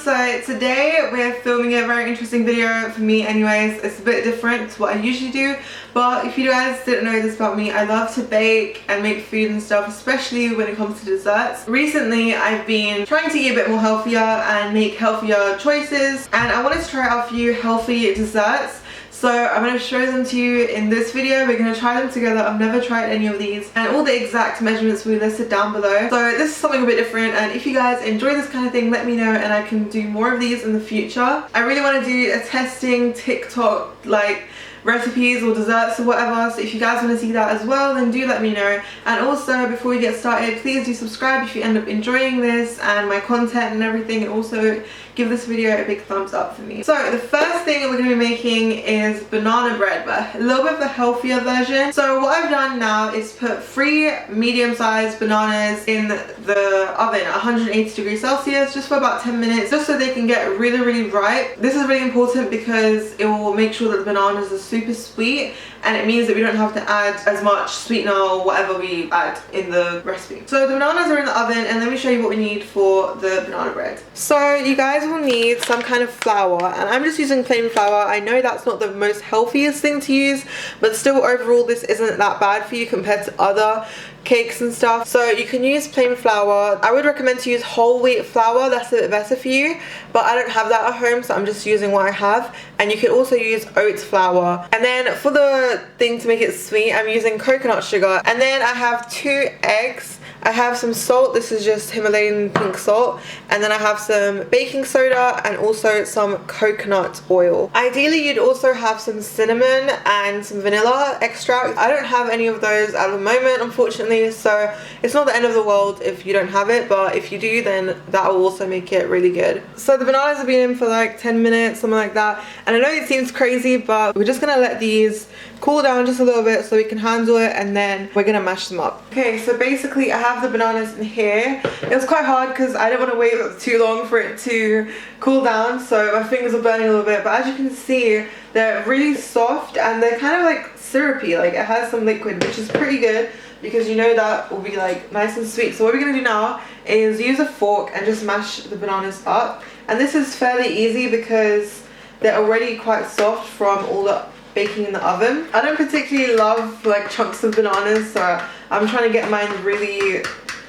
so today we're filming a very interesting video for me anyways. It's a bit different to what I usually do, but if you guys didn't know this about me, I love to bake and make food and stuff, especially when it comes to desserts. Recently I've been trying to eat a bit more healthier and make healthier choices, and I wanted to try out a few healthy desserts. So I'm going to show them to you in this video. We're going to try them together. I've never tried any of these, and all the exact measurements will be listed down below. So this is something a bit different, and if you guys enjoy this kind of thing, let me know and I can do more of these in the future. I really want to do a testing TikTok like recipes or desserts or whatever, so if you guys want to see that as well, then do let me know. And also, before we get started, please do subscribe if you end up enjoying this and my content and everything, and also give this video a big thumbs up for me. So the first thing we're going to be making is banana bread, but a little bit of the healthier version. So what I've done now is put 3 medium-sized bananas in the oven at 180 degrees Celsius just for about 10 minutes, just so they can get really ripe. This is really important because it will make sure that the bananas are super sweet, and it means that we don't have to add as much sweetener or whatever we add in the recipe. So the bananas are in the oven, and let me show you what we need for the banana bread. So you guys will need some kind of flour, and I'm just using plain flour. I know that's not the most healthiest thing to use, but still overall this isn't that bad for you compared to other cakes and stuff. So you can use plain flour. I would recommend to use whole wheat flour, that's a bit better for you, but I don't have that at home, so I'm just using what I have. And you can also use oats flour. And then for the thing to make it sweet, I'm using coconut sugar, and then I have 2 eggs. I have some salt, this is just Himalayan pink salt, and then I have some baking soda and also some coconut oil. Ideally you'd also have some cinnamon and some vanilla extract. I don't have any of those at the moment, unfortunately, so it's not the end of the world if you don't have it, but if you do, then that will also make it really good. So the bananas have been in for like 10 minutes, something like that, and I know it seems crazy, but we're just gonna let these cool down just a little bit so we can handle it, and then we're gonna mash them up. Okay, so basically I have the bananas in here. It was quite hard because I didn't want to wait too long for it to cool down, so my fingers are burning a little bit, but as you can see, they're really soft and they're kind of like syrupy, like it has some liquid, which is pretty good because you know that will be like nice and sweet. So what we're gonna do now is use a fork and just mash the bananas up, and this is fairly easy because they're already quite soft from all the baking in the oven. I don't particularly love like chunks of bananas, so I'm trying to get mine really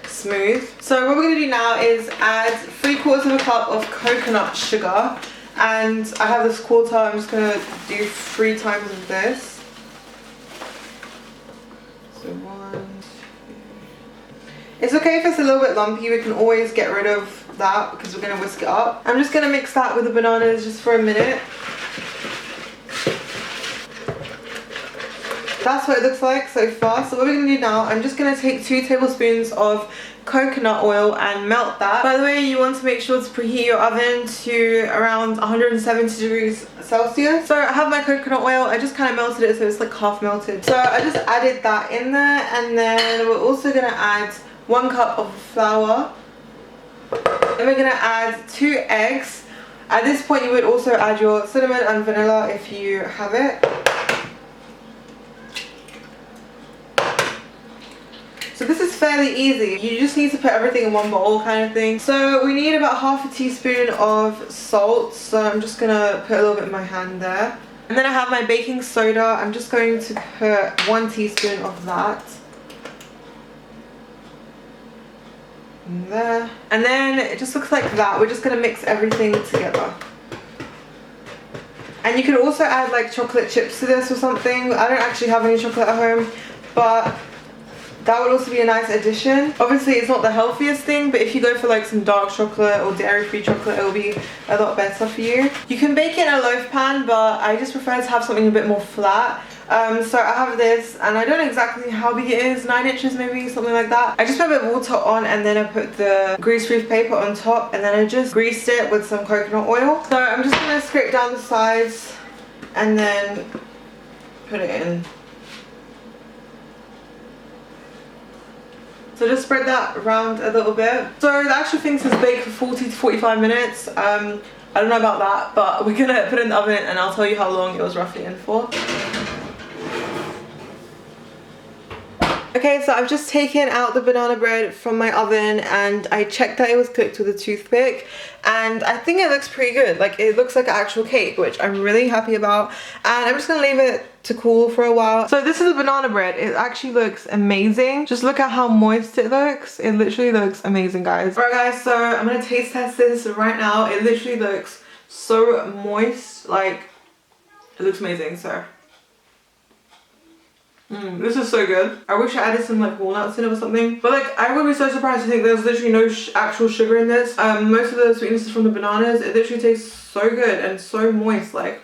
smooth. So what we're going to do now is add 3/4 cup of coconut sugar, and I have this quarter. I'm just going to do 3 times of this. So 1, 2. It's okay if it's a little bit lumpy, we can always get rid of that because we're going to whisk it up. I'm just going to mix that with the bananas just for a minute. That's what it looks like so far. So what we're going to do now, I'm just going to take 2 tablespoons of coconut oil and melt that. By the way, you want to make sure to preheat your oven to around 170 degrees Celsius. So I have my coconut oil, I just kind of melted it so it's like half melted. So I just added that in there, and then we're also going to add 1 cup of flour. And we're going to add 2 eggs. At this point you would also add your cinnamon and vanilla if you have it. So this is fairly easy. You just need to put everything in one bowl kind of thing. So we need about 1/2 teaspoon of salt. So I'm just going to put a little bit in my hand there. And then I have my baking soda. I'm just going to put 1 teaspoon of that. In there. And then it just looks like that. We're just going to mix everything together. And you could also add like chocolate chips to this or something. I don't actually have any chocolate at home, but that would also be a nice addition. Obviously it's not the healthiest thing, but if you go for like some dark chocolate or dairy-free chocolate, it will be a lot better for you. You can bake it in a loaf pan, but I just prefer to have something a bit more flat. So I have this, and I don't know exactly how big it is, 9 inches maybe, something like that. I just put a bit of water on, and then I put the grease-proof paper on top, and then I just greased it with some coconut oil. So I'm just going to scrape down the sides and then put it in. So just spread that around a little bit. So the actual thing says bake for 40 to 45 minutes. I don't know about that, but we're gonna put it in the oven and I'll tell you how long it was roughly in for. Okay, Okay, so I've just taken out the banana bread from my oven and I checked that it was cooked with a toothpick, and I think it looks pretty good. Like, it looks like an actual cake, which I'm really happy about, and I'm just gonna leave it to cool for a while. So this is the banana bread. It actually looks amazing. Just look at how moist it looks. It literally looks amazing, guys. Alright guys, so I'm gonna taste test this right now. It literally looks so moist, like it looks amazing. So this is so good. I wish I added some like walnuts in it or something, but like I would be so surprised to think there's literally no actual sugar in this. Most of the sweetness is from the bananas. It literally tastes so good and so moist. Like,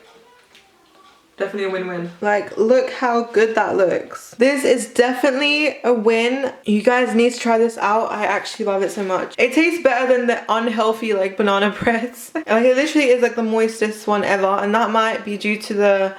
definitely a win-win. Like, look how good that looks. This is definitely a win. You guys need to try this out. I actually love it so much. It tastes better than the unhealthy like banana breads. Like, it literally is like the moistest one ever, and that might be due to the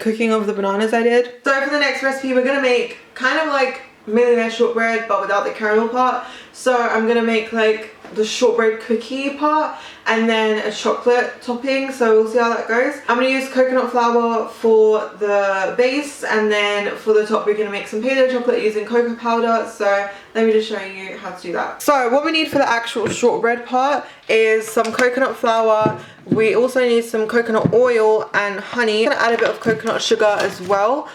cooking of the bananas I did. So for the next recipe, we're gonna make kind of like millionaire shortbread but without the caramel part. So I'm gonna make like the shortbread cookie part and then a chocolate topping, so we'll see how that goes. I'm gonna use coconut flour for the base, and then for the top we're gonna make some paleo chocolate using cocoa powder. So let me just show you how to do that. So what we need for the actual shortbread part is some coconut flour. We also need some coconut oil and honey. I'm gonna add a bit of coconut sugar as well,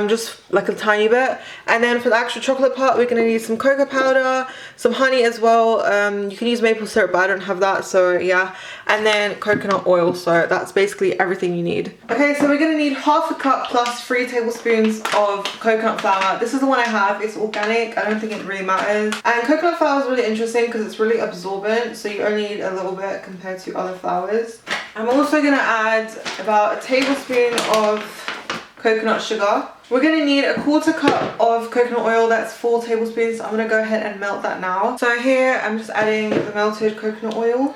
just like a tiny bit. And then for the actual chocolate part, we're gonna need some cocoa powder, some honey as well. You can use maple syrup, but I don't have that, so yeah. And then coconut oil. So that's basically everything you need. Okay, so we're gonna need half a cup plus 3 tablespoons of coconut flour. This is the one I have. It's organic. I don't think it really matters. And coconut flour is really interesting because it's really absorbent, so you only need a little bit compared to other flours. I'm also gonna add about a tablespoon of coconut sugar. We're gonna need a 1/4 cup of coconut oil. That's 4 tablespoons. I'm gonna go ahead and melt that now. So here I'm just adding the melted coconut oil.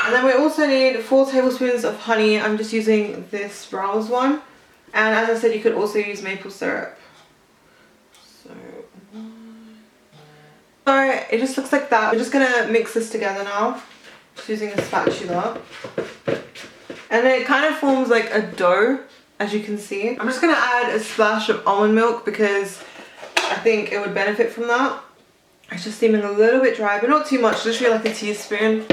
And then we also need 4 tablespoons of honey. I'm just using this Browse one. And as I said, you could also use maple syrup. So it just looks like that. We're just gonna mix this together now, just using a spatula. And then it kind of forms like a dough, as you can see. I'm just gonna add a splash of almond milk because I think it would benefit from that. It's just seeming a little bit dry, but not too much, literally like a teaspoon.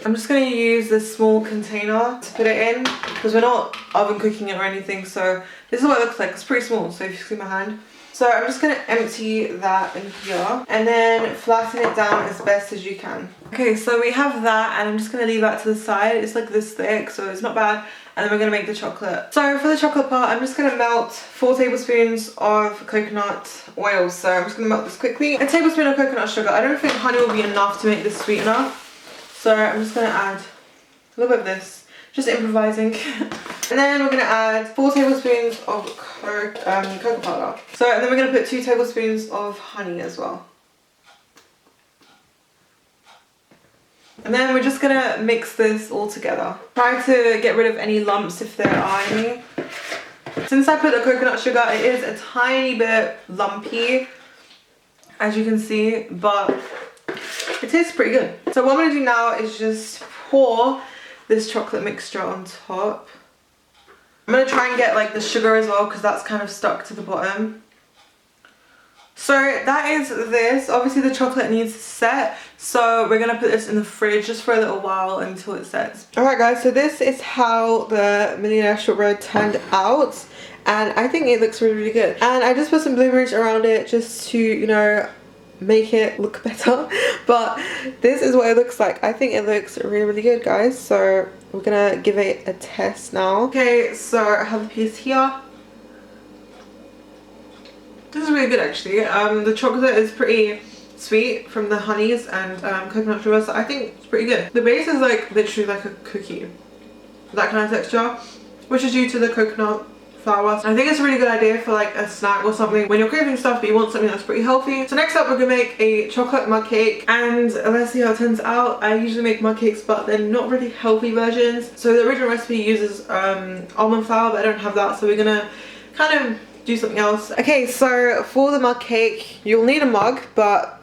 I'm just gonna use this small container to put it in because we're not oven cooking it or anything. So this is what it looks like. It's pretty small, so if you see my hand. So I'm just gonna empty that in here and then flatten it down as best as you can. Okay, so we have that, and I'm just gonna leave that to the side. It's like this thick, so it's not bad. And then we're gonna make the chocolate. So for the chocolate part, I'm just gonna melt 4 tablespoons of coconut oil. So I'm just gonna melt this quickly. A tablespoon of coconut sugar. I don't think honey will be enough to make this sweet enough. So I'm just gonna add a little bit of this, just improvising. And then we're gonna add 4 tablespoons of cocoa powder. So, and then we're gonna put 2 tablespoons of honey as well. And then we're just gonna mix this all together. Try to get rid of any lumps if there are any. Since I put the coconut sugar, it is a tiny bit lumpy, as you can see, but it tastes pretty good. So what I'm gonna do now is just pour this chocolate mixture on top. I'm gonna try and get like the sugar as well because that's kind of stuck to the bottom. So that is this. Obviously the chocolate needs to set, so we're gonna put this in the fridge just for a little while until it sets. Alright guys, so this is how the millionaire shortbread turned out, and I think it looks really, really good. And I just put some blueberries around it just to, you know, make it look better, but this is what it looks like. I think it looks really, really good, guys. So we're gonna give it a test now. Okay, so I have a piece here. This is really good actually. The chocolate is pretty sweet from the honeys and coconut sugar, so I think it's pretty good. The base is like literally like a cookie, that kind of texture, which is due to the coconut flour. I think it's a really good idea for like a snack or something when you're craving stuff but you want something that's pretty healthy. So next up we're gonna make a chocolate mug cake, and let's see how it turns out. I usually make mug cakes but they're not really healthy versions. So the original recipe uses almond flour, but I don't have that, so we're gonna kind of do something else. Okay, so for the mug cake you'll need a mug, but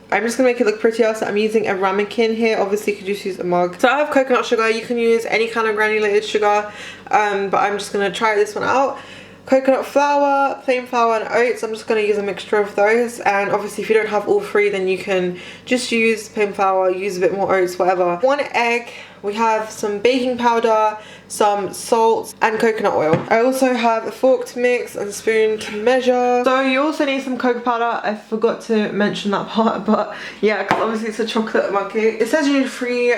I'm just gonna make it look prettier, so I'm using a ramekin here. Obviously you could just use a mug. So I have coconut sugar. You can use any kind of granulated sugar, but I'm just gonna try this one out. coconut flour, plain flour and oats. I'm just going to use a mixture of those, and obviously if you don't have all three then you can just use plain flour, use a bit more oats, whatever. 1 egg, we have some baking powder, some salt and coconut oil. I also have a fork to mix and a spoon to measure. So you also need some cocoa powder. I forgot to mention that part, but yeah, because obviously it's a chocolate mug cake. It says you need 3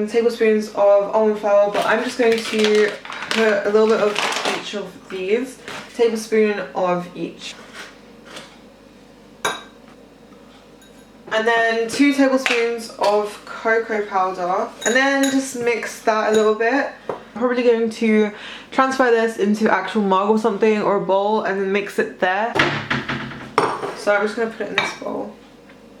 tablespoons of almond flour, but I'm just going to put a little bit of each of these. Tablespoon of each. And then 2 tablespoons of cocoa powder, and then just mix that a little bit. I'm probably going to transfer this into actual mug or something, or a bowl, and then mix it there. So I'm just going to put it in this bowl.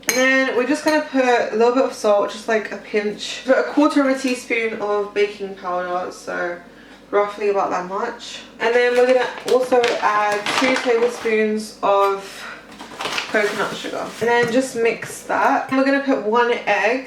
And then we're just going to put a little bit of salt, just like a pinch. Put a 1/4 teaspoon of baking powder, so roughly about that much. And then we're going to also add 2 tablespoons of coconut sugar, and then just mix that. We're going to put 1 egg,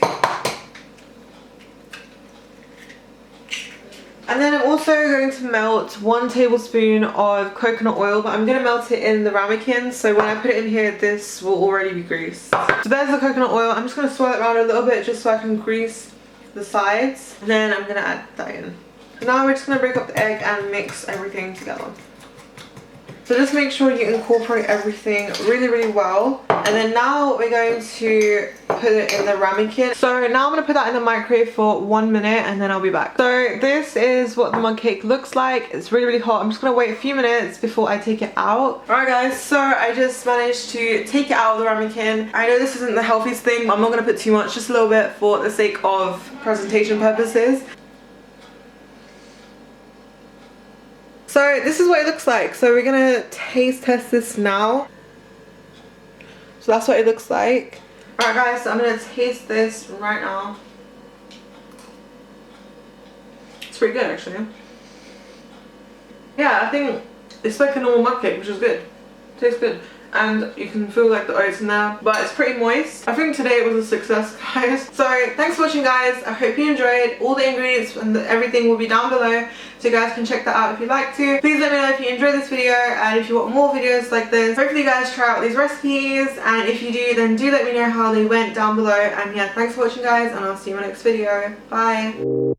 and then I'm also going to melt 1 tablespoon of coconut oil, but I'm going to melt it in the ramekin, so when I put it in here this will already be greased. So there's the coconut oil. I'm just going to swirl it around a little bit just so I can grease the sides, and then I'm going to add that in. Now we're just going to break up the egg and mix everything together. So just make sure you incorporate everything really well. And then now we're going to put it in the ramekin. So now I'm going to put that in the microwave for 1 minute, and then I'll be back. So this is what the mug cake looks like. It's really hot. I'm just going to wait a few minutes before I take it out. Alright guys, so I just managed to take it out of the ramekin. I know this isn't the healthiest thing, but I'm not going to put too much, just a little bit for the sake of presentation purposes. So this is what it looks like. So we're gonna taste test this now. So that's what it looks like. Alright guys, so I'm gonna taste this right now. It's pretty good actually. Yeah, I think it's like a normal mug cake, which is good. Tastes good. And you can feel like the oats in there, but it's pretty moist. I think today it was a success, guys. So thanks for watching, guys. I hope you enjoyed. All the ingredients and everything will be down below, so you guys can check that out if you'd like to. Please let me know if you enjoyed this video and if you want more videos like this. Hopefully you guys try out these recipes, and if you do, then do let me know how they went down below. And yeah, thanks for watching, guys, and I'll see you in my next video. Bye.